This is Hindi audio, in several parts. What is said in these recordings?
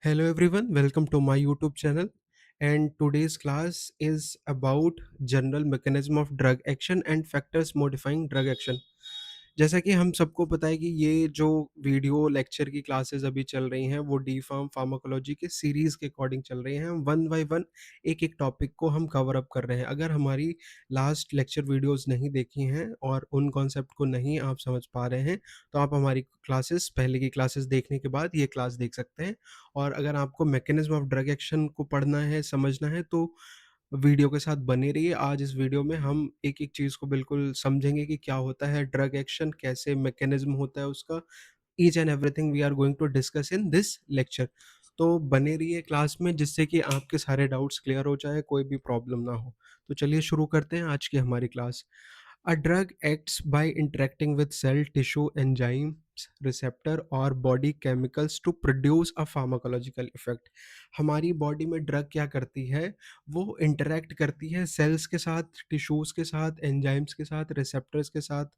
Hello everyone, welcome to my YouTube channel. And today's class is about general mechanism of drug action and factors modifying drug action. जैसा कि हम सबको पता है कि ये जो वीडियो लेक्चर की क्लासेस अभी चल रही हैं वो डी फार्म फार्माकोलॉजी के सीरीज के अकॉर्डिंग चल रही हैं। वन बाय वन एक एक टॉपिक को हम कवर अप कर रहे हैं। अगर हमारी लास्ट लेक्चर वीडियोस नहीं देखी हैं और उन कॉन्सेप्ट को नहीं आप समझ पा रहे हैं तो आप हमारी क्लासेस पहले की क्लासेस देखने के बाद ये क्लास देख सकते हैं। और अगर आपको मैकेनिज्म ऑफ ड्रग एक्शन को पढ़ना है, समझना है तो वीडियो के साथ बने रहिए। आज इस वीडियो में हम एक-एक चीज़ को बिल्कुल समझेंगे कि क्या होता है ड्रग एक्शन, कैसे मैकेनिज्म होता है उसका। Each and everything we are going to discuss in this lecture. तो बने रहिए क्लास में जिससे कि आपके सारे डाउट्स क्लियर हो जाए, कोई भी प्रॉब्लम ना हो। तो चलिए शुरू करते हैं आज की हमारी class. A drug acts by interacting with cell tissue enzymes, receptor और body chemicals to produce a pharmacological effect। हमारी बॉडी में ड्रग क्या करती है, वो इंटरेक्ट करती है सेल्स के साथ, टिश्यूज़ के साथ, एंजाइम्स के साथ, रिसेप्टर्स के साथ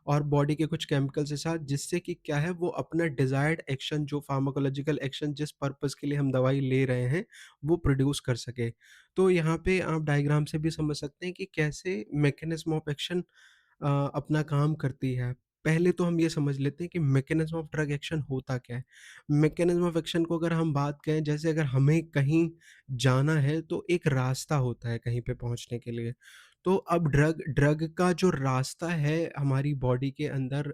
और बॉडी के कुछ केमिकल्स के साथ, जिससे कि क्या है वो अपना डिज़ायर्ड एक्शन, जो फार्माकोलॉजिकल एक्शन जिस पर्पज़ के लिए हम दवाई ले रहे हैं, वो प्रोड्यूस कर सके। तो यहाँ पे आप डायग्राम से भी समझ सकते हैं कि कैसे मैकेनिज़्म ऑफ एक्शन अपना काम करती है। पहले तो हम ये समझ लेते हैं कि मैकेनिज़्म ऑफ ड्रग एक्शन होता क्या है? मैकेनिज़्म ऑफ एक्शन को अगर हम बात करें, जैसे अगर हमें कहीं जाना है तो एक रास्ता होता है कहीं पे पहुँचने के लिए। तो अब ड्रग ड्रग का जो रास्ता है हमारी बॉडी के अंदर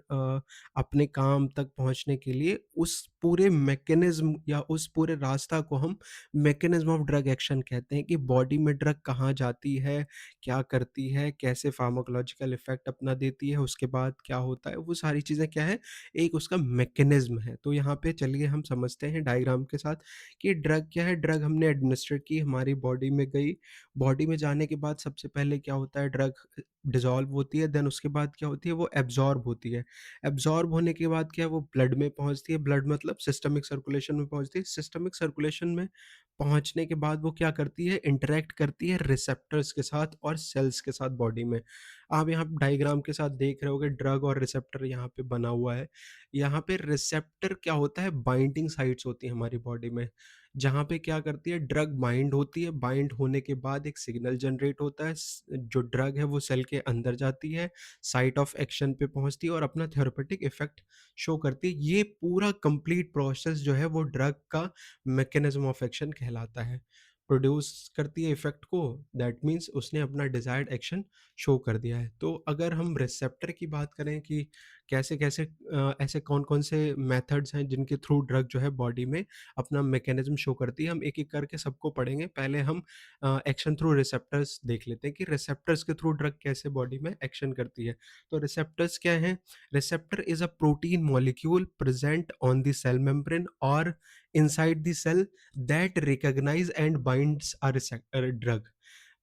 अपने काम तक पहुँचने के लिए, उस पूरे मैकेनिज़्म या उस पूरे रास्ता को हम मैकेनिज़्म ऑफ ड्रग एक्शन कहते हैं कि बॉडी में ड्रग कहाँ जाती है, क्या करती है, कैसे फार्माकोलॉजिकल इफ़ेक्ट अपना देती है, उसके बाद क्या होता है, वो सारी चीज़ें क्या है, एक उसका मैकेनिज़्म है। तो यहाँ पे चलिए हम समझते हैं डायग्राम के साथ कि ड्रग क्या है। ड्रग हमने एडमिनिस्टर की, हमारी बॉडी में गई, बॉडी में जाने के बाद सबसे पहले क्या होता है, ड्रग डिज़ॉल्व होती है, देन उसके बाद क्या होती है, वो एब्ज़ॉर्ब होती है। एब्ज़ॉर्ब होने के बाद क्या है, वो ब्लड में पहुँचती है, ब्लड मतलब सिस्टमिक सर्कुलेशन में पहुँचती है। सिस्टमिक सर्कुलेशन में पहुँचने के बाद वो क्या करती है, इंटरैक्ट करती है रिसेप्टर्स के साथ और सेल्स के साथ बॉडी में। आप यहाँ डायग्राम के साथ देख रहे होंगे ड्रग और रिसेप्टर यहाँ पे बना हुआ है। यहाँ पे रिसेप्टर क्या होता है, बाइंडिंग साइट्स होती हैं हमारी बॉडी में, जहाँ पे क्या करती है ड्रग बाइंड होती है, बाइंड होने के बाद एक सिग्नल जनरेट होता है, जो ड्रग है वो सेल के अंदर जाती है, साइट ऑफ एक्शन पे पहुँचती है और अपना थेरेपेटिक इफ़ेक्ट शो करती है। ये पूरा कंप्लीट प्रोसेस जो है वो ड्रग का मैकेनिज्म ऑफ एक्शन कहलाता है। प्रोड्यूस करती है इफ़ेक्ट को, दैट मीन्स उसने अपना डिज़ायर्ड एक्शन शो कर दिया है। तो अगर हम रिसेप्टर की बात करें कि कैसे-कैसे ऐसे कौन-कौन से मेथड्स हैं जिनके थ्रू ड्रग जो है बॉडी में अपना मैकेनिज्म शो करती है, हम एक-एक करके सबको पढ़ेंगे। पहले हम एक्शन थ्रू रिसेप्टर्स देख लेते हैं कि रिसेप्टर्स के थ्रू ड्रग कैसे बॉडी में एक्शन करती है। तो रिसेप्टर्स क्या हैं? Receptor is a protein molecule present on the cell membrane or inside the cell that recognize and binds a drug.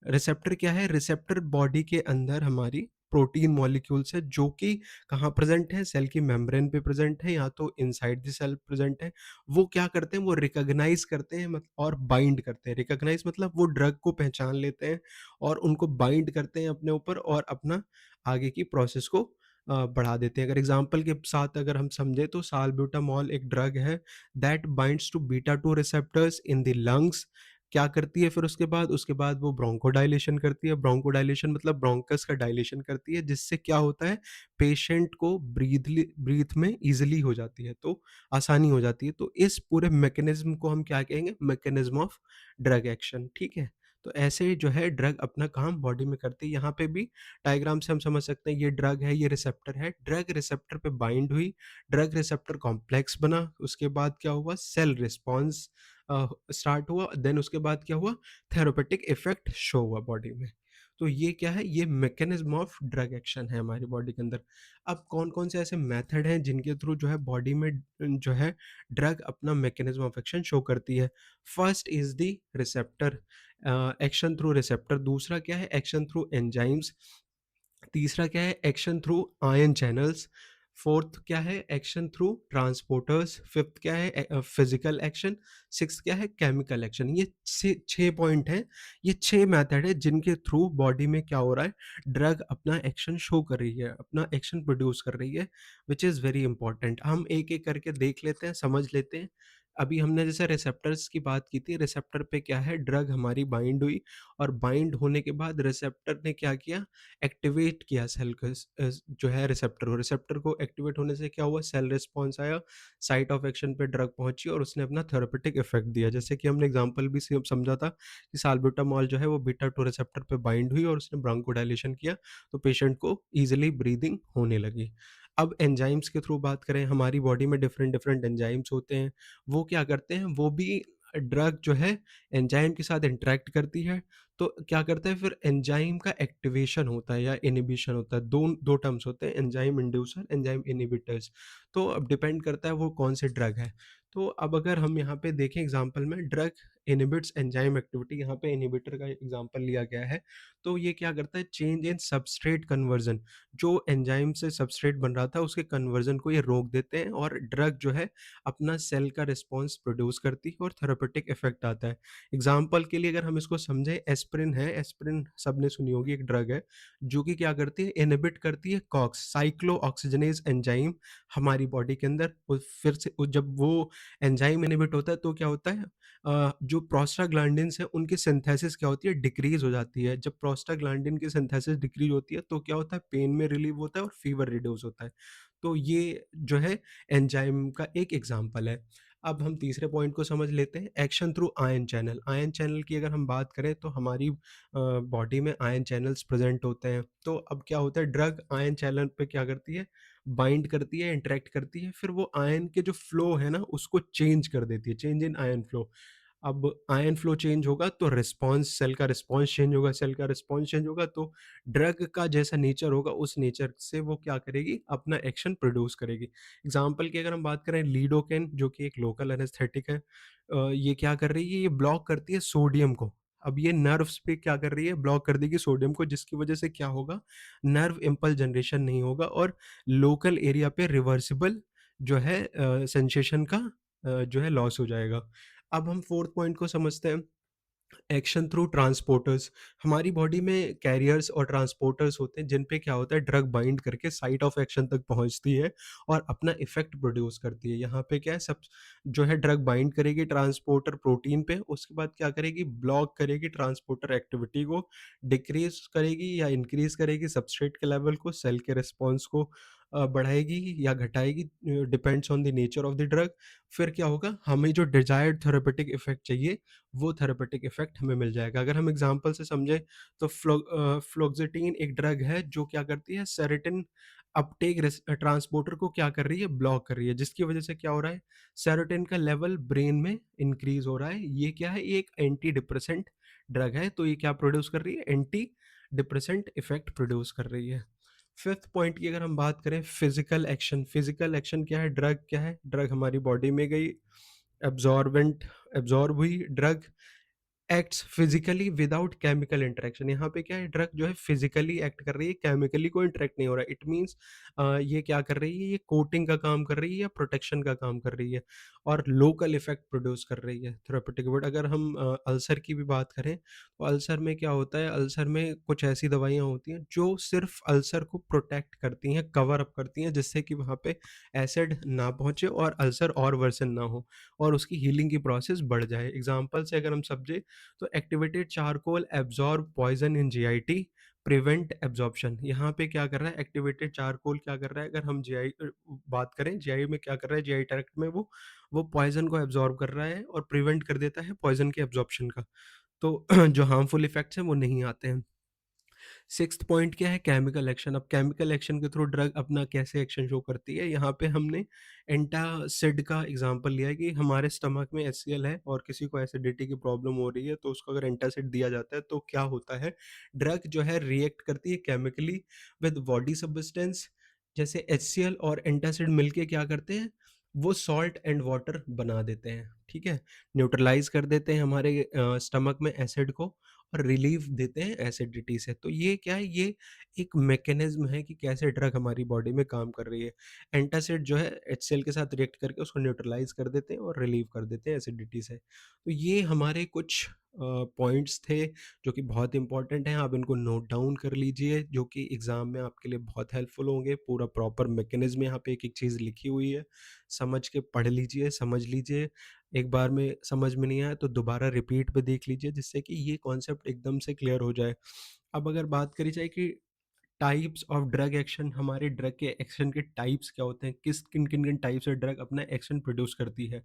Receptor क्या है? रिसेप्टर बॉडी के अंदर हमारी प्रोटीन मॉलिक्यूल्स है जो कि कहाँ प्रेज़ेंट है? सेल की मेम्ब्रेन पे प्रेज़ेंट है या तो इनसाइड द सेल प्रेज़ेंट है। वो क्या करते हैं? वो रिकॉग्नाइज़ करते हैं मत और बाइंड करते हैं। रिकॉग्नाइज़ मतलब वो ड्रग को पहचान लेते हैं और उनको बाइंड करते हैं अपने ऊपर और अपना आगे की प्रोसेस को बढ़ा देते हैं। अगर एग्ज़ाम्पल के साथ अगर हम समझें तो साल्ब्यूटामॉल एक ड्रग है that binds to beta 2 receptors in the lungs. क्या करती है फिर उसके बाद वो ब्रोंकोडायलेशन करती है। ब्रोंकोडायलेशन मतलब ब्रोंकस का डायलेशन करती है, जिससे क्या होता है, पेशेंट को ब्रीथ में ईज़िली हो जाती है, तो आसानी हो जाती है। तो इस पूरे मैकेनिज़्म को हम क्या कहेंगे? मैकेनिज़्म ऑफ ड्रग एक्शन, ठीक है? तो ऐसे जो है ड्रग अपना काम बॉडी में करती है। यहाँ पे भी डायग्राम से हम समझ सकते हैं ये ड्रग है, ये रिसेप्टर है। ड्रग रिसेप्टर पे बाइंड हुई, ड्रग रिसेप्टर कॉम्प्लेक्स बना, उसके बाद क्या हुआ, सेल रिस्पॉन्स स्टार्ट हुआ, देन उसके बाद क्या हुआ, थेरेपेटिक इफेक्ट शो हुआ बॉडी में। तो ये क्या है, ये मैकेनिज्म ऑफ ड्रग एक्शन है हमारी बॉडी के अंदर। अब कौन-कौन से ऐसे मेथड हैं जिनके थ्रू जो है बॉडी में जो है ड्रग अपना मैकेनिज्म ऑफ एक्शन शो करती है। First is the receptor, action through receptor. दूसरा क्या है, एक्शन थ्रू एंजाइम्स। तीसरा क्या है, action through ion channels. Fourth क्या है, एक्शन थ्रू ट्रांसपोर्टर्स। फिफ्थ क्या है, फिजिकल एक्शन। सिक्स्थ क्या है केमिकल एक्शन। ये 6 पॉइंट हैं, ये 6 मेथड है जिनके थ्रू बॉडी में क्या हो रहा है, ड्रग अपना एक्शन शो कर रही है, अपना एक्शन प्रोड्यूस कर रही है, व्हिच इज़ वेरी इंपॉर्टेंट। हम एक-एक करके देख लेते हैं, समझ लेते हैं। अभी हमने जैसे रिसेप्टर्स की बात की थी, रिसेप्टर पे क्या है, ड्रग हमारी बाइंड हुई और बाइंड होने के बाद रिसेप्टर ने क्या किया, एक्टिवेट किया सेल को, जो है रिसेप्टर को एक्टिवेट होने से क्या हुआ, सेल रिस्पॉन्स आया, साइट ऑफ एक्शन पे ड्रग पहुंची और उसने अपना थेरेपेटिक इफेक्ट दिया। जैसे कि हमने एग्जांपल भी समझा था कि साल्ब्यूटामॉल जो है वो बीटा 2 रिसेप्टर पे बाइंड हुई और उसने ब्रोंकोडायलेशन किया, तो पेशेंट को ईजिली ब्रीदिंग होने लगी। अब एंजाइम्स के थ्रू बात करें, हमारी बॉडी में डिफरेंट डिफरेंट एंजाइम्स होते हैं, वो क्या करते हैं, वो भी ड्रग जो है एंजाइम के साथ इंटरेक्ट करती है, तो क्या करता है फिर एंजाइम का एक्टिवेशन होता है या इनिबिशन होता है। दो दो टर्म्स होते हैं, एंजाइम इंड्यूसर, एंजाइम इनिबिटर्स। तो अब डिपेंड करता है वो कौन से ड्रग है। तो अब अगर हम यहाँ पे देखें एग्जांपल में, ड्रग इनिबिट्स एंजाइम एक्टिविटी, यहाँ पे इनिबिटर का एग्जांपल लिया गया है। तो ये क्या करता है, चेंज इन सबस्ट्रेट कन्वर्जन, जो एंजाइम से सबस्ट्रेट बन रहा था उसके कन्वर्जन को ये रोक देते हैं और ड्रग जो है अपना सेल का रिस्पॉन्स प्रोड्यूस करती है और थेरेपेटिक इफेक्ट आता है। एग्जाम्पल के लिए अगर हम इसको समझें, एस्पिरिन है, एस्पिरिन सबने सुनी होगी, एक ड्रग है जो कि क्या करती है, इनहिबिट करती है कॉक्स, साइक्लो ऑक्सीजनेज एंजाइम हमारी बॉडी के अंदर। फिर से जब वो एंजाइम इनहिबिट होता है तो क्या होता है, जो प्रोस्टाग्लैंडिन्स है उनकी सिंथेसिस क्या होती है, डिक्रीज हो जाती है। जब प्रोस्टाग्लैंडिन की सिंथेसिस डिक्रीज होती है तो क्या होता है, पेन में रिलीव होता है और फीवर रिड्यूस होता है। तो ये जो है एंजाइम का एक एग्जांपल है। अब हम तीसरे पॉइंट को समझ लेते हैं, action through ion channel. Ion channel की अगर हम बात करें तो हमारी बॉडी में आयन चैनल्स प्रेजेंट होते हैं। तो अब क्या होता है, ड्रग आयन चैनल पे क्या करती है, बाइंड करती है, इंटरेक्ट करती है, फिर वो आयन के जो फ्लो है ना उसको चेंज कर देती है, चेंज इन आयन फ्लो। अब आयन फ्लो चेंज होगा तो रिस्पॉन्स, सेल का रिस्पॉन्स चेंज होगा, सेल का रिस्पॉन्स चेंज होगा तो ड्रग का जैसा नेचर होगा उस नेचर से वो क्या करेगी, अपना एक्शन प्रोड्यूस करेगी। एग्जाम्पल की अगर हम बात करें, लीडोकेन जो कि एक लोकल एनेस्थेटिक है, ये क्या कर रही है, ये ब्लॉक करती है सोडियम को। अब ये नर्व्स पे क्या कर रही है, ब्लॉक कर देगी सोडियम को, जिसकी वजह से क्या होगा, नर्व इम्पल्स जनरेशन नहीं होगा और लोकल एरिया पे रिवर्सिबल जो है सेंसेशन का जो है लॉस हो जाएगा। अब हम फोर्थ पॉइंट को समझते हैं, एक्शन थ्रू ट्रांसपोर्टर्स। हमारी बॉडी में कैरियर्स और ट्रांसपोर्टर्स होते हैं जिन पे क्या होता है, ड्रग बाइंड करके साइट ऑफ एक्शन तक पहुंचती है और अपना इफेक्ट प्रोड्यूस करती है। यहाँ पे क्या है, सब जो है ड्रग बाइंड करेगी ट्रांसपोर्टर प्रोटीन पे, उसके बाद क्या करेगी, ब्लॉक करेगी ट्रांसपोर्टर एक्टिविटी को, डिक्रीज करेगी या इंक्रीज करेगी सबस्ट्रेट के लेवल को, सेल के रिस्पॉन्स को बढ़ाएगी या घटाएगी, depends on the nature of the drug. फिर क्या होगा, हमें जो डिजायर्ड थेरेपेटिक इफेक्ट चाहिए वो थेरेपेटिक इफेक्ट हमें मिल जाएगा। अगर हम एग्जांपल से समझें तो फ्लोक्सेटिन एक ड्रग है जो क्या करती है, सेरोटिन अपटेक ट्रांसपोर्टर को क्या कर रही है, ब्लॉक कर रही है, जिसकी वजह से क्या हो रहा है, सेरोटिन का लेवल ब्रेन में इंक्रीज हो रहा है। ये क्या है, ये एक एंटी डिप्रेसेंट ड्रग है, तो ये क्या प्रोड्यूस कर रही है, एंटी डिप्रेसेंट इफेक्ट प्रोड्यूस कर रही है। फिफ्थ पॉइंट की अगर हम बात करें, फिजिकल एक्शन। फिजिकल एक्शन क्या है, ड्रग क्या है, ड्रग हमारी बॉडी में गई, एब्जॉर्बेंट एब्जॉर्ब हुई, drug acts physically without chemical interaction. यहाँ पे क्या है, ड्रग जो है फिजिकली एक्ट कर रही है, केमिकली कोई इंटरेक्ट नहीं हो रहा है। इट मीन्स ये क्या कर रही है, ये कोटिंग का काम कर रही है या प्रोटेक्शन का काम कर रही है और लोकल इफेक्ट प्रोड्यूस कर रही है, थेरेपेटिक। बट अगर हम अल्सर की भी बात करें तो अल्सर में क्या होता है, अल्सर में कुछ ऐसी दवाइयाँ होती हैं जो सिर्फ अल्सर को प्रोटेक्ट करती हैं, कवर अप करती हैं, जिससे कि वहाँ पे एसिड ना पहुँचे और अल्सर और वर्सन ना हो और उसकी हीलिंग की प्रोसेस बढ़ जाए। एग्जाम्पल से अगर हम समझे तो activated charcoal absorb poison in GIT, prevent absorption. यहाँ पे क्या कर रहा है, एक्टिवेटेड चारकोल क्या कर रहा है, अगर हम जीआई बात करें, जीआई में क्या कर रहा है, जीआई ट्रैक्ट में वो पॉइजन को एब्जॉर्ब कर रहा है और प्रिवेंट कर देता है पॉइजन के एब्जॉर्प्शन का। तो जो हार्मफुल इफेक्ट्स हैं वो नहीं आते हैं। सिक्स्थ पॉइंट क्या है, केमिकल एक्शन। अब केमिकल एक्शन के थ्रू ड्रग अपना कैसे एक्शन शो करती है, यहाँ पे हमने एंटासिड का एग्जांपल लिया है कि हमारे स्टमक में HCl है और किसी को एसिडिटी की प्रॉब्लम हो रही है तो उसको अगर एंटासिड दिया जाता है तो क्या होता है, ड्रग जो है रिएक्ट करती है केमिकली विद बॉडी सब्सटेंस, जैसे HCl और एंटासिड मिलके क्या करते हैं, वो सॉल्ट एंड वाटर बना देते हैं। ठीक है? न्यूट्रलाइज़ कर देते हैं हमारे स्टमक में एसिड को और रिलीफ़ देते हैं एसिडिटी से। तो ये क्या है, ये एक मैकेनिज़्म है कि कैसे ड्रग हमारी बॉडी में काम कर रही है। एंटासिड जो है एचसीएल के साथ रिएक्ट करके उसको न्यूट्रलाइज़ कर देते हैं और रिलीव कर देते हैं एसिडिटी से। तो ये हमारे कुछ पॉइंट्स थे जो कि बहुत इंपॉर्टेंट हैं, आप इनको नोट डाउन कर लीजिए, जो कि एग्ज़ाम में आपके लिए बहुत हेल्पफुल होंगे। पूरा प्रॉपर मैकेनिज़्म यहाँ पे एक-एक चीज़ लिखी हुई है, समझ के पढ़ लीजिए, समझ लीजिए। एक बार में समझ में नहीं आया तो दोबारा रिपीट पे देख लीजिए, जिससे कि ये कॉन्सेप्ट एकदम से क्लियर हो जाए। अब अगर बात करी जाए कि टाइप्स ऑफ ड्रग एक्शन, हमारे ड्रग के एक्शन के टाइप्स क्या होते हैं, किन टाइप से ड्रग अपना एक्शन प्रोड्यूस करती है।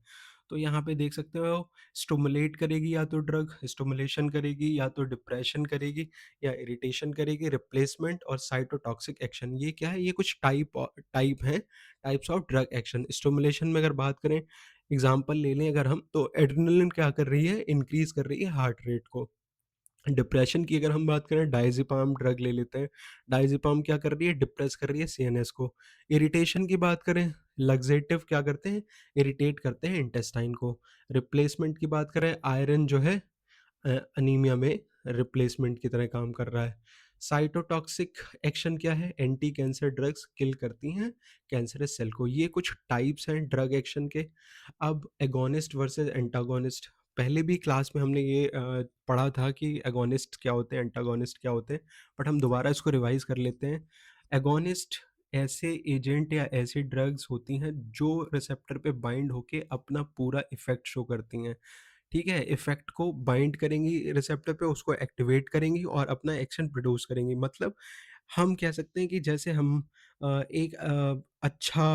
तो यहाँ पे देख सकते हो, स्टिमुलेट करेगी या तो ड्रग स्टिमुलेशन करेगी, या तो डिप्रेशन करेगी, या इरिटेशन करेगी, रिप्लेसमेंट और साइटोटॉक्सिक एक्शन। ये क्या है, ये कुछ टाइप हैं, types of drug action. Stimulation में अगर बात करें, एग्जांपल ले लें अगर हम, तो एड्रेनलिन क्या कर रही है, इंक्रीज कर रही है हार्ट रेट को। डिप्रेशन की अगर हम बात करें, डायज़ेपाम ड्रग ले लेते हैं। डायज़ेपाम क्या कर रही है, डिप्रेस कर रही है सीएनएस को। इरिटेशन की बात करें, लक्सेटिव क्या करते हैं, इरिटेट करते हैं इंटेस्टाइन को। रिप्लेसमेंट की बात करें, आयरन जो है अनीमिया में रिप्लेसमेंट की तरह काम कर रहा है। साइटोटॉक्सिक एक्शन क्या है, एंटी कैंसर ड्रग्स किल करती हैं कैंसरस सेल को। ये कुछ टाइप्स हैं ड्रग एक्शन के। अब एगोनिस्ट वर्सेस एंटागोनिस्ट, पहले भी क्लास में हमने ये पढ़ा था कि एगोनिस्ट क्या होते हैं, एंटागोनिस्ट क्या होते हैं, बट हम दोबारा इसको रिवाइज कर लेते हैं। एगोनिस्ट ऐसे एजेंट या ऐसी ड्रग्स होती हैं जो रिसेप्टर पे बाइंड होके अपना पूरा इफेक्ट शो करती हैं। ठीक है? इफ़ेक्ट को बाइंड करेंगी रिसेप्टर पे, उसको एक्टिवेट करेंगी और अपना एक्शन प्रोड्यूस करेंगी। मतलब हम कह सकते हैं कि जैसे हम एक अच्छा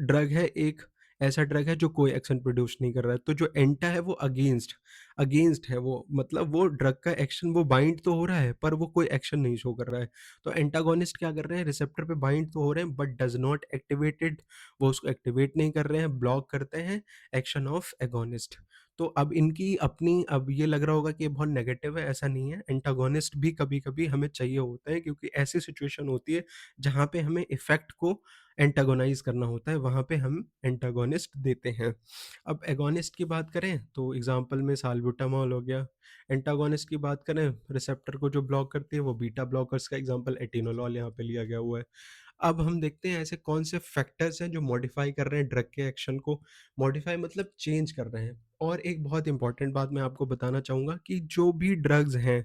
ड्रग है, एक ऐसा ड्रग है जो कोई एक्शन प्रोड्यूस नहीं कर रहा है। तो जो एंटा है वो अगेंस्ट अगेंस्ट है वो, मतलब वो ड्रग का एक्शन, वो बाइंड तो हो रहा है पर वो कोई एक्शन नहीं शो कर रहा है। तो एंटागोनिस्ट क्या कर रहे हैं, रिसेप्टर पे बाइंड तो हो रहे हैं बट डज़ नॉट एक्टिवेटेड, वो उसको एक्टिवेट नहीं कर रहे हैं, ब्लॉक करते हैं एक्शन ऑफ एगोनिस्ट। तो अब इनकी अपनी, अब ये लग रहा होगा कि ये बहुत नेगेटिव है, ऐसा नहीं है। एंटागोनिस्ट भी कभी-कभी हमें चाहिए होता है, क्योंकि ऐसी सिचुएशन होती है जहाँ पे हमें इफ़ेक्ट को एंटागोनाइज़ करना होता है, वहाँ पे हम एंटागोनिस्ट देते हैं। अब एगोनिस्ट की बात करें तो एग्ज़ाम्पल में साल्बुटामॉल हो गया। एंटागोनिस्ट की बात करें, रिसेप्टर को जो ब्लॉक करती है वो बीटा ब्लॉकर्स का एग्ज़ाम्पल एटेनोलॉल यहाँ पे लिया गया हुआ है। अब हम देखते हैं ऐसे कौन से फैक्टर्स हैं जो मॉडिफाई कर रहे हैं ड्रग के एक्शन को। मॉडिफाई मतलब चेंज कर रहे हैं। और एक बहुत इंपॉर्टेंट बात मैं आपको बताना चाहूँगा कि जो भी ड्रग्स हैं,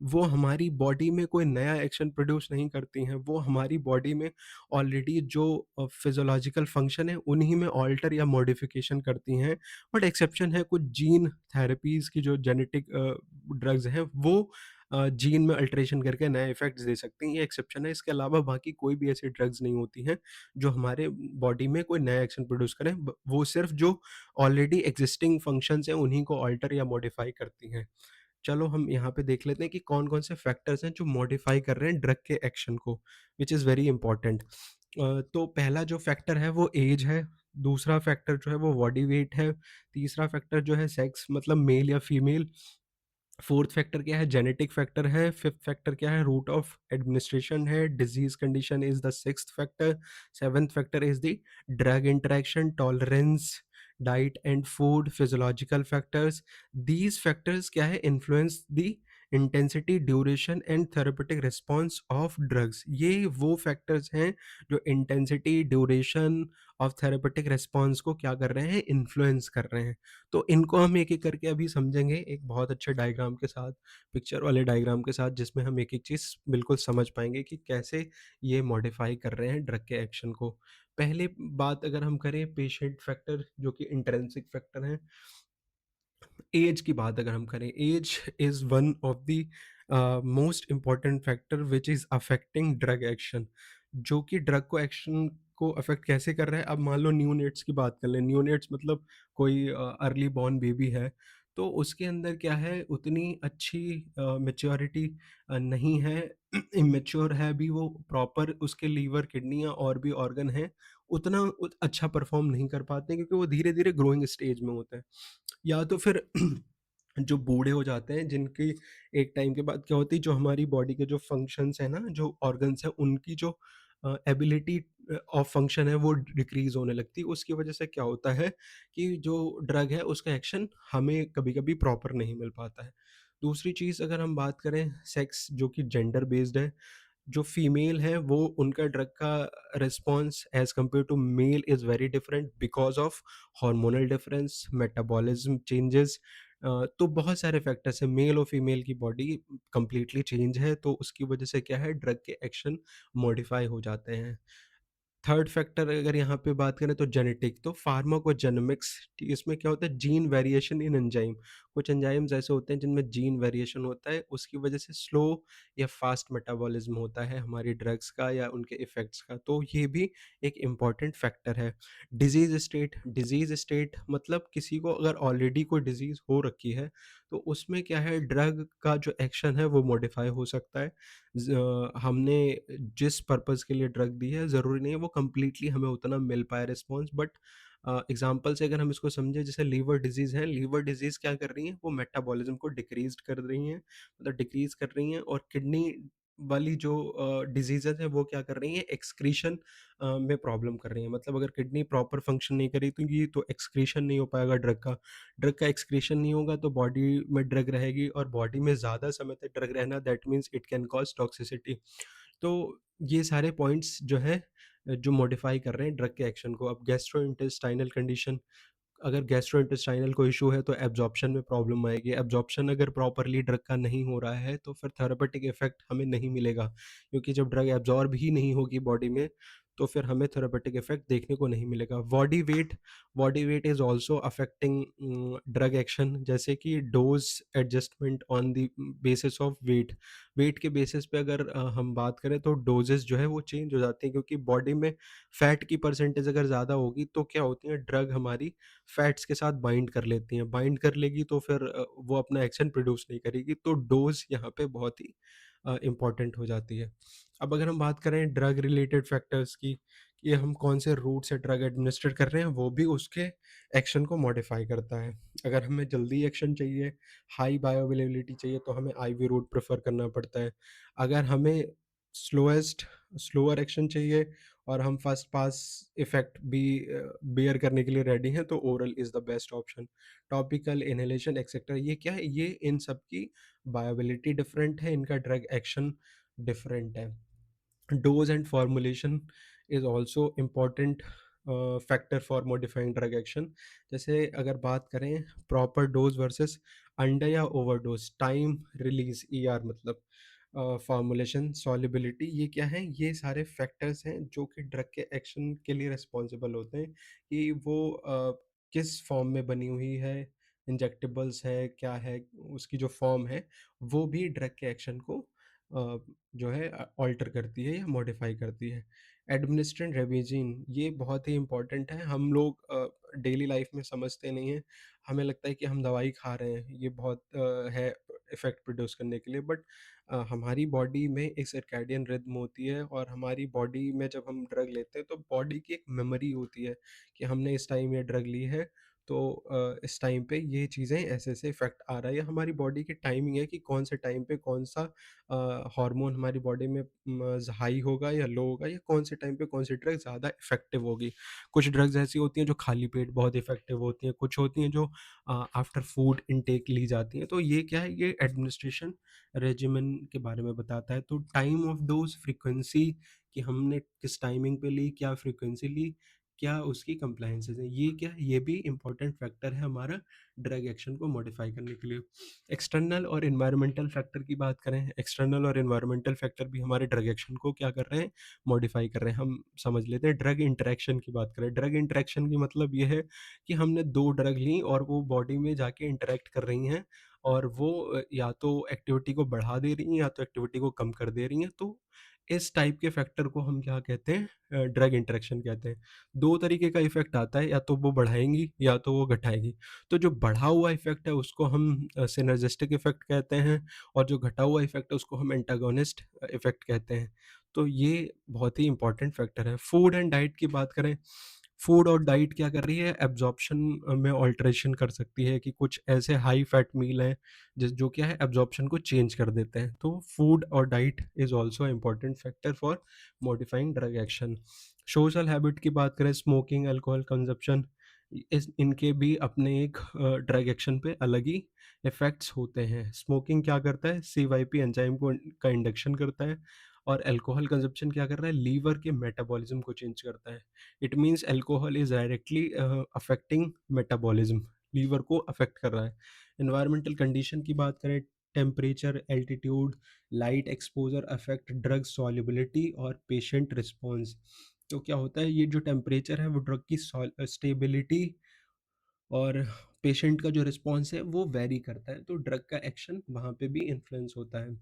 वो हमारी बॉडी में कोई नया एक्शन प्रोड्यूस नहीं करती हैं। वो हमारी बॉडी में ऑलरेडी जो फिज़ियोलॉजिकल फंक्शन है, उन्हीं में ऑल्टर या मॉडिफ़िकेशन करती हैं। बट एक्सेप्शन है कुछ जीन थेरेपीज़ की, जो जेनेटिक ड्रग्स हैं, वो जीन में अल्टरेशन करके नए इफ़ेक्ट्स दे सकती हैं, ये एक्सेप्शन है। इसके अलावा बाकी कोई भी ऐसी ड्रग्स नहीं होती हैं, जो हमारे बॉडी में कोई नया एक्शन प्रोड्यूस करें। ब वो सिर्फ़ जो ऑलरेडी एक्जिस्टिंग फंक्शंस हैं, उन्हीं को अल्टर या मॉडिफ़ाई करती हैं। चलो हम यहाँ पे देख लेते हैं कि कौन-कौन से फैक्टर्स हैं जो मॉडिफ़ाई कर रहे हैं ड्रग के एक्शन को, व्हिच इज़ वेरी इंपॉर्टेंट। तो पहला जो फैक्टर है वो ऐज है, दूसरा फैक्टर जो है वो बॉडी वेट है, तीसरा फैक्टर जो है सेक्स, मतलब मेल या फीमेल, फोर्थ फैक्टर क्या है, जेनेटिक फैक्टर है, फिफ्थ फैक्टर क्या है, रूट ऑफ एडमिनिस्ट्रेशन है, disease condition is the sixth factor, seventh factor is the drug interaction, tolerance, diet and food, physiological factors. These factors क्या है, influence the intensity, duration and therapeutic response of drugs. ये वो फैक्टर्स हैं जो intensity, duration of therapeutic response को क्या कर रहे हैं, इन्फ्लुएंस कर रहे हैं। तो इनको हम एक-एक करके अभी समझेंगे, एक बहुत अच्छे डायग्राम के साथ, पिक्चर वाले डायग्राम के साथ, जिसमें हम एक-एक चीज़ बिल्कुल समझ पाएँगे कि कैसे ये मॉडिफ़ाई कर रहे हैं ड्रग के एक्शन को। पहले बात अगर हम करें पेशेंट फैक्टर, जो कि इंट्रिंसिक फैक्टर हैं। एज की बात अगर हम करें, age is one of the most important factor which is affecting drug action, जो कि ड्रग को एक्शन को अफेक्ट कैसे कर रहा है। अब मान लो न्यूनेट्स की बात कर लें, न्यूनेट्स मतलब कोई अर्ली बॉर्न बेबी है, तो उसके अंदर क्या है, उतनी अच्छी मैच्योरिटी नहीं है, इमेच्योर है अभी वो, प्रॉपर उसके लीवर, किडनियाँ और भी ऑर्गन हैं, उतना अच्छा परफॉर्म नहीं कर पाते हैं, क्योंकि वो धीरे धीरे ग्रोइंग स्टेज में होते हैं। या तो फिर जो बूढ़े हो जाते हैं, जिनकी एक टाइम के बाद क्या होती है, जो हमारी बॉडी के जो फंक्शंस हैं ना, जो ऑर्गन्स हैं, उनकी जो एबिलिटी ऑफ फंक्शन है वो डिक्रीज़ होने लगती है। उसकी वजह से क्या होता है कि जो ड्रग है उसका एक्शन हमें कभी-कभी प्रॉपर नहीं मिल पाता है। दूसरी चीज़ अगर हम बात करें सेक्स जो कि जेंडर बेस्ड है, जो फीमेल हैं वो उनका ड्रग का response as compare to male is very different because of hormonal difference, metabolism changes. तो बहुत सारे फैक्टर्स हैं, मेल और फीमेल की बॉडी कंप्लीटली चेंज है, तो उसकी वजह से क्या है ड्रग के एक्शन मॉडिफाई हो जाते हैं। थर्ड फैक्टर अगर यहाँ पे बात करें तो जेनेटिक, तो फार्माकोजेनोमिक्स, इसमें क्या होता है जीन वेरिएशन इन एंजाइम। कुछ एंजाइम्स ऐसे होते हैं जिनमें जीन वेरिएशन होता है, उसकी वजह से स्लो या फास्ट मेटाबॉलिज्म होता है हमारी ड्रग्स का या उनके इफेक्ट्स का, तो ये भी एक इम्पॉर्टेंट फैक्टर है। डिजीज स्टेट मतलब किसी को अगर ऑलरेडी कोई डिजीज हो रखी है तो उसमें क्या है ड्रग का जो एक्शन है वो मॉडिफाई हो सकता है। हमने जिस पर्पज़ के लिए ड्रग दी है, ज़रूरी नहीं है वो कंप्लीटली हमें उतना मिल पाए रिस्पॉन्स, बट एग्ज़ाम्पल से अगर हम इसको समझें, जैसे लीवर डिज़ीज़ है, लीवर डिज़ीज़ क्या कर रही है, वो मेटाबॉलिज़्म को डिक्रीज़ कर रही हैं, मतलब डिक्रीज़ कर रही हैं, और किडनी वाली जो डिज़ीज़ेज़ हैं, वो क्या कर रही हैं, एक्सक्रीशन में प्रॉब्लम कर रही हैं। मतलब अगर किडनी प्रॉपर फंक्शन नहीं करी तो ये तो एक्सक्रीशन नहीं हो पाएगा ड्रग का एक्सक्रीशन नहीं होगा तो बॉडी में ड्रग रहेगी, और बॉडी में ज़्यादा समय तक ड्रग रहना that means it can cause toxicity. तो ये सारे पॉइंट्स जो हैं जो मॉडिफाई कर रहे हैं ड्रग के एक्शन को। अब गैस्ट्रोइंटेस्टाइनल कंडीशन, अगर गैस्ट्रोइंटेस्टाइनल को इशू है तो एब्जॉर्प्शन में प्रॉब्लम आएगी। एब्जॉर्प्शन अगर प्रॉपरली ड्रग का नहीं हो रहा है तो फिर थेरेपेटिक इफेक्ट हमें नहीं मिलेगा, क्योंकि जब ड्रग एब्जॉर्ब ही नहीं होगी बॉडी में तो फिर हमें थेरेपेटिक इफेक्ट देखने को नहीं मिलेगा। Body weight is also affecting drug action, जैसे कि dose adjustment on the basis of weight के बेसिस पे अगर हम बात करें तो डोजेस जो है वो चेंज हो जाती हैं, क्योंकि बॉडी में फैट की परसेंटेज अगर ज़्यादा होगी तो क्या होती है ड्रग हमारी फैट्स के साथ बाइंड कर लेती हैं, बाइंड कर लेगी तो फिर वो अपना एक्शन प्रोड्यूस नहीं करेगी, तो डोज़ यहाँ पे बहुत ही इम्पोर्टेंट हो जाती है। अब अगर हम बात करें ड्रग रिलेटेड फैक्टर्स की, कि हम कौन से रूट से ड्रग एडमिनिस्टर कर रहे हैं, वो भी उसके एक्शन को मॉडिफाई करता है। अगर हमें जल्दी एक्शन चाहिए, हाई बायोअवेलेबिलिटी चाहिए, तो हमें आईवी रूट प्रेफ़र करना पड़ता है। अगर हमें स्लोएस्ट स्लोअर एक्शन चाहिए और हम फर्स्ट पास इफ़ेक्ट भी बेयर करने के लिए रेडी हैं, तो oral is the best option. Topical, inhalation etcetera, ये क्या है, ये इन सब की बायोअवेलेबिलिटी डिफरेंट है, इनका ड्रग एक्शन डिफरेंट है। Dose and formulation is also important factor for modifying drug action. जैसे अगर बात करें प्रॉपर डोज वर्सेस अंडर या ओवरडोज, टाइम रिलीज ईआर, मतलब फॉर्मुलेशन, सॉल्युबिलिटी, ये क्या है, ये सारे फैक्टर्स हैं जो कि ड्रग के एक्शन के लिए रिस्पॉन्सिबल होते हैं, कि वो किस फॉर्म में बनी हुई है, इंजेक्टेबल्स है, क्या है, उसकी जो फॉर्म है वो भी ड्रग के एक्शन को जो है ऑल्टर करती है या मॉडिफाई करती है। एडमिनिस्ट्रेंट रेबेजिन, ये बहुत ही इम्पोर्टेंट है, हम लोग डेली लाइफ में समझते नहीं हैं, हमें लगता है कि हम दवाई खा रहे हैं, ये बहुत है इफ़ेक्ट प्रोड्यूस करने के लिए, बट हमारी बॉडी में एक सर्कैडियन रिदम होती है, और हमारी बॉडी में जब हम ड्रग लेते हैं तो बॉडी की एक मेमोरी होती है कि हमने इस टाइम ये ड्रग ली है, तो इस टाइम पे ये चीज़ें ऐसे-ऐसे इफ़ेक्ट आ रहा है, या हमारी बॉडी की टाइमिंग है कि कौन से टाइम पे कौन-सा हार्मोन हमारी बॉडी में हाई होगा या लो होगा, या कौन से टाइम पे कौन सी ड्रग ज़्यादा इफ़ेक्टिव होगी। कुछ ड्रग्स ऐसी होती हैं जो खाली पेट बहुत इफ़ेक्टिव होती हैं, कुछ होती हैं जो आफ्टर फूड इनटेक ली जाती हैं। तो ये क्या है, ये एडमिनिस्ट्रेशन रेजिमेन के बारे में बताता है। तो टाइम ऑफ डोज़, फ्रीक्वेंसी, कि हमने किस टाइमिंग पे ली, क्या फ्रीक्वेंसी ली, क्या उसकी कंप्लायंसेस हैं, ये क्या है, ये भी इम्पोर्टेंट फैक्टर है हमारा ड्रग एक्शन को मॉडिफाई करने के लिए। एक्सटर्नल और एनवायरमेंटल फैक्टर की बात करें, एक्सटर्नल और एनवायरमेंटल फैक्टर भी हमारे ड्रग एक्शन को क्या कर रहे हैं, मॉडिफाई कर रहे हैं। हम समझ लेते हैं ड्रग इंटरैक्शन की बात करें। ड्रग इंटरैक्शन की मतलब ये है कि हमने 2 ड्रग ली और वो बॉडी में जाके इंटरैक्ट कर रही हैं, और वो या तो एक्टिविटी को बढ़ा दे रही हैं या तो एक्टिविटी को कम कर दे रही हैं। तो इस टाइप के फैक्टर को हम क्या कहते हैं, ड्रग इंटरैक्शन कहते हैं। 2 तरीके का इफ़ेक्ट आता है, या तो वो बढ़ाएँगी या तो वो घटाएँगी। तो जो बढ़ा हुआ इफ़ेक्ट है उसको हम सिनर्जिस्टिक इफ़ेक्ट कहते हैं, और जो घटा हुआ इफ़ेक्ट है उसको हम एंटागोनिस्ट इफ़ेक्ट कहते हैं। तो ये बहुत ही इम्पोर्टेंट फैक्टर है। फूड एंड डाइट की बात करें, फूड और डाइट क्या कर रही है, एब्जॉर्प्शन में ऑल्टरेशन कर सकती है कि कुछ ऐसे हाई फैट मील हैं जो क्या है एब्जॉर्प्शन को चेंज कर देते हैं। तो फूड और diet is also important factor for modifying drug action. Social habit की बात करें, स्मोकिंग, अल्कोहल कंजप्शन, इस इनके भी अपने एक ड्रग एक्शन पे अलग ही इफ़ेक्ट्स होते हैं। स्मोकिंग क्या करता है, सीवाईपी एंजाइम को का इंडक्शन करता है, और अल्कोहल कंजप्शन क्या कर रहा है, लीवर के मेटाबॉलिज्म को चेंज करता है। It means alcohol is directly affecting metabolism, liver को अफेक्ट कर रहा है। एनवायरमेंटल कंडीशन की बात करें, temperature, altitude, light exposure affect drug solubility और पेशेंट रिस्पॉन्स। तो क्या होता है, ये जो टेम्परेचर है वो ड्रग की स्टेबिलिटी और पेशेंट का जो रिस्पॉन्स है वो वेरी करता है, तो ड्रग का एक्शन वहाँ पे भी इन्फ्लुएंस होता है।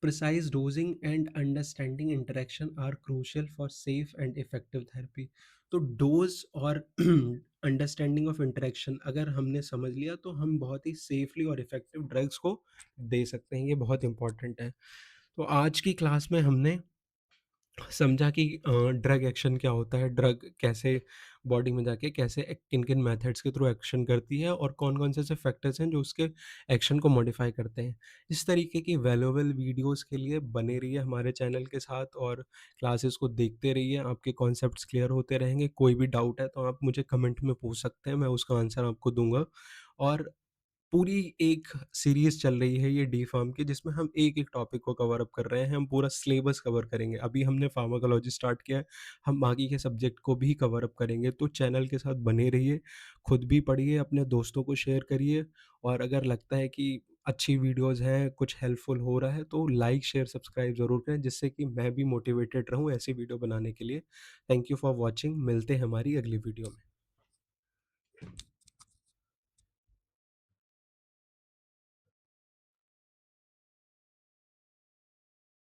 Precise dosing and understanding interaction are crucial for safe and effective therapy. तो डोज और अंडरस्टैंडिंग ऑफ इंटरेक्शन अगर हमने समझ लिया तो हम बहुत ही सेफली और इफेक्टिव ड्रग्स को दे सकते हैं, ये बहुत इंपॉर्टेंट है। तो आज की क्लास में हमने समझा कि ड्रग एक्शन क्या होता है, ड्रग कैसे बॉडी में जाके कैसे किन-किन मेथड्स के थ्रू एक्शन करती है और कौन-कौन से ऐसे फैक्टर्स हैं जो उसके एक्शन को मॉडिफाई करते हैं। इस तरीके की वैल्यूएबल वीडियोज़ के लिए बने रहिए हमारे चैनल के साथ और क्लासेस को देखते रहिए, आपके कॉन्सेप्ट्स क्लियर होते रहेंगे। कोई भी डाउट है तो आप मुझे कमेंट में पूछ सकते हैं, मैं उसका आंसर आपको दूँगा। और पूरी एक सीरीज़ चल रही है ये डी-फार्म की, जिसमें हम एक-एक टॉपिक को कवर अप कर रहे हैं, हम पूरा सिलेबस कवर करेंगे। अभी हमने फार्माकोलॉजी स्टार्ट किया है, हम बाकी के सब्जेक्ट को भी कवर अप करेंगे, तो चैनल के साथ बने रहिए, खुद भी पढ़िए, अपने दोस्तों को शेयर करिए और अगर लगता है कि अच्छी वीडियोज़ हैं, कुछ हेल्पफुल हो रहा है, तो लाइक, शेयर, सब्सक्राइब ज़रूर करें, जिससे कि मैं भी मोटिवेटेड रहूँ ऐसी वीडियो बनाने के लिए। थैंक यू फॉर वॉचिंग, मिलते हैं हमारी अगली वीडियो में।